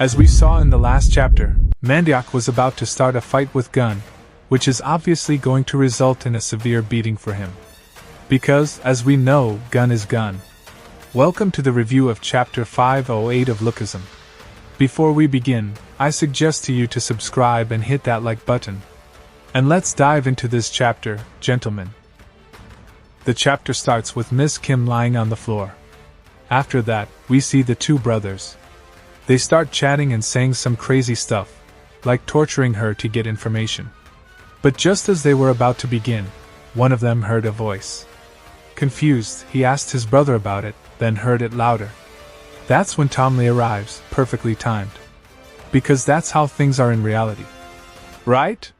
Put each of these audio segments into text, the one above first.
As we saw in the last chapter, Mandiak was about to start a fight with Gun, which is obviously going to result in a severe beating for him. Because, as we know, Gun is Gun. Welcome to the review of Chapter 508 of Lookism. Before we begin, I suggest to you to subscribe and hit that like button. And let's dive into this chapter, gentlemen. The chapter starts with Miss Kim lying on the floor. After that, we see the two brothers. They start chatting and saying some crazy stuff, like torturing her to get information. But just as they were about to begin, one of them heard a voice. Confused, he asked his brother about it, then heard it louder. That's when Tomley arrives, perfectly timed. Because that's how things are in reality. Right?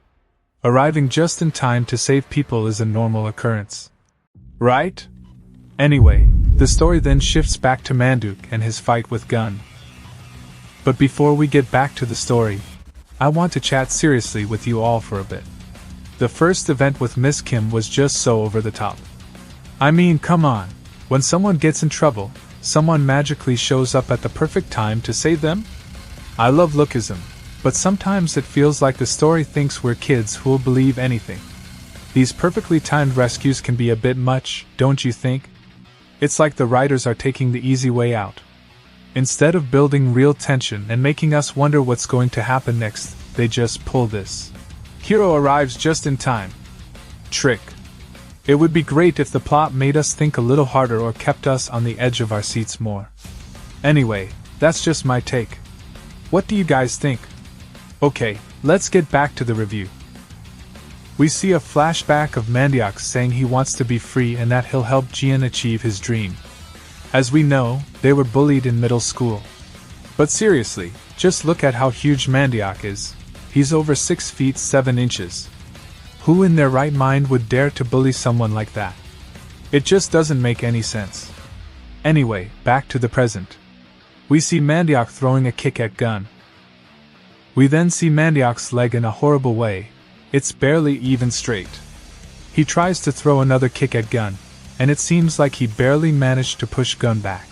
Arriving just in time to save people is a normal occurrence. Right? Anyway, the story then shifts back to Manduk and his fight with Gun. But before we get back to the story, I want to chat seriously with you all for a bit. The first event with Miss Kim was just so over the top. I mean, come on, when someone gets in trouble, someone magically shows up at the perfect time to save them? I love Lookism, but sometimes it feels like the story thinks we're kids who'll believe anything. These perfectly timed rescues can be a bit much, don't you think? It's like the writers are taking the easy way out. Instead of building real tension and making us wonder what's going to happen next, they just pull this. Hero arrives just in time. Trick. It would be great if the plot made us think a little harder or kept us on the edge of our seats more. Anyway, that's just my take. What do you guys think? Okay, let's get back to the review. We see a flashback of Mandiak saying he wants to be free and that he'll help Jian achieve his dream. As we know, they were bullied in middle school. But seriously, just look at how huge Mandiak is. He's over 6 feet 7 inches. Who in their right mind would dare to bully someone like that? It just doesn't make any sense. Anyway, back to the present. We see Mandiak throwing a kick at Gun. We then see Mandiak's leg in a horrible way. It's barely even straight. He tries to throw another kick at Gun, and it seems like he barely managed to push Gun back.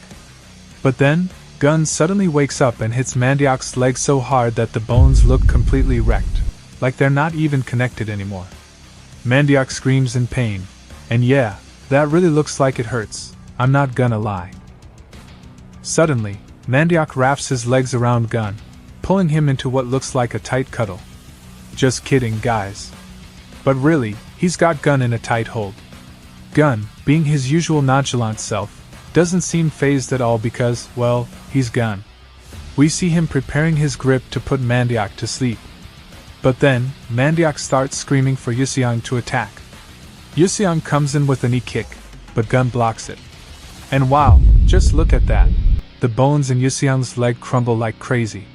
But then, Gun suddenly wakes up and hits Mandiak's leg so hard that the bones look completely wrecked, like they're not even connected anymore. Mandiak screams in pain, and yeah, that really looks like it hurts, I'm not gonna lie. Suddenly, Mandiak wraps his legs around Gun, pulling him into what looks like a tight cuddle. Just kidding, guys. But really, he's got Gun in a tight hold. Gun, being his usual nonchalant self, doesn't seem fazed at all because, well, he's Gun. We see him preparing his grip to put Mandiak to sleep. But then, Mandiak starts screaming for Yuseong to attack. Yuseong comes in with a knee kick, but Gun blocks it. And wow, just look at that. The bones in Yuseong's leg crumble like crazy.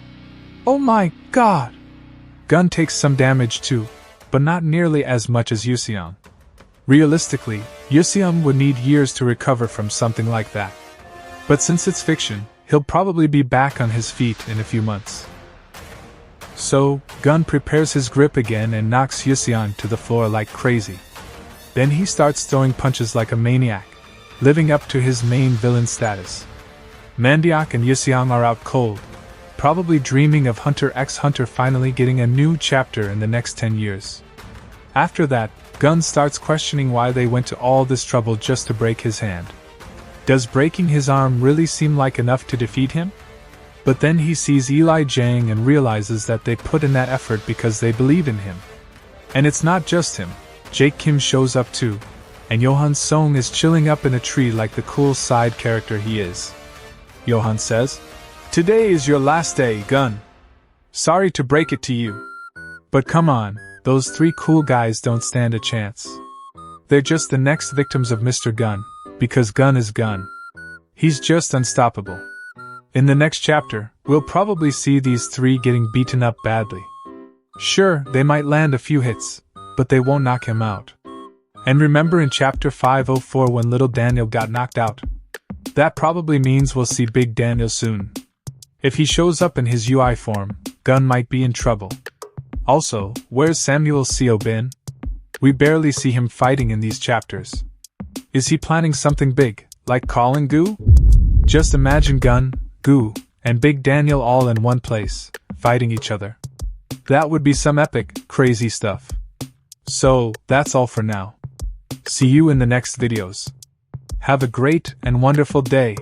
Oh my god! Gun takes some damage too, but not nearly as much as Yuseong. Realistically, Yuseong would need years to recover from something like that. But since it's fiction, he'll probably be back on his feet in a few months. So, Gun prepares his grip again and knocks Yuseong to the floor like crazy. Then he starts throwing punches like a maniac, living up to his main villain status. Mandiak and Yuseong are out cold, probably dreaming of Hunter x Hunter finally getting a new chapter in the next 10 years. After that, Gun starts questioning why they went to all this trouble just to break his hand. Does breaking his arm really seem like enough to defeat him? But then he sees Eli Jang and realizes that they put in that effort because they believe in him. And it's not just him, Jake Kim shows up too, and Johan Song is chilling up in a tree like the cool side character he is. Johan says, "Today is your last day, Gun. Sorry to break it to you. But come on, those 3 cool guys don't stand a chance. They're just the next victims of Mr. Gun, because Gun is Gun. He's just unstoppable." In the next chapter, we'll probably see these 3 getting beaten up badly. Sure, they might land a few hits, but they won't knock him out. And remember in chapter 504 when little Daniel got knocked out? That probably means we'll see Big Daniel soon. If he shows up in his UI form, Gun might be in trouble. Also, where's Samuel Seo been? We barely see him fighting in these chapters. Is he planning something big, like calling Goo? Just imagine Gun, Goo, and Big Daniel all in one place, fighting each other. That would be some epic, crazy stuff. So, that's all for now. See you in the next videos. Have a great and wonderful day.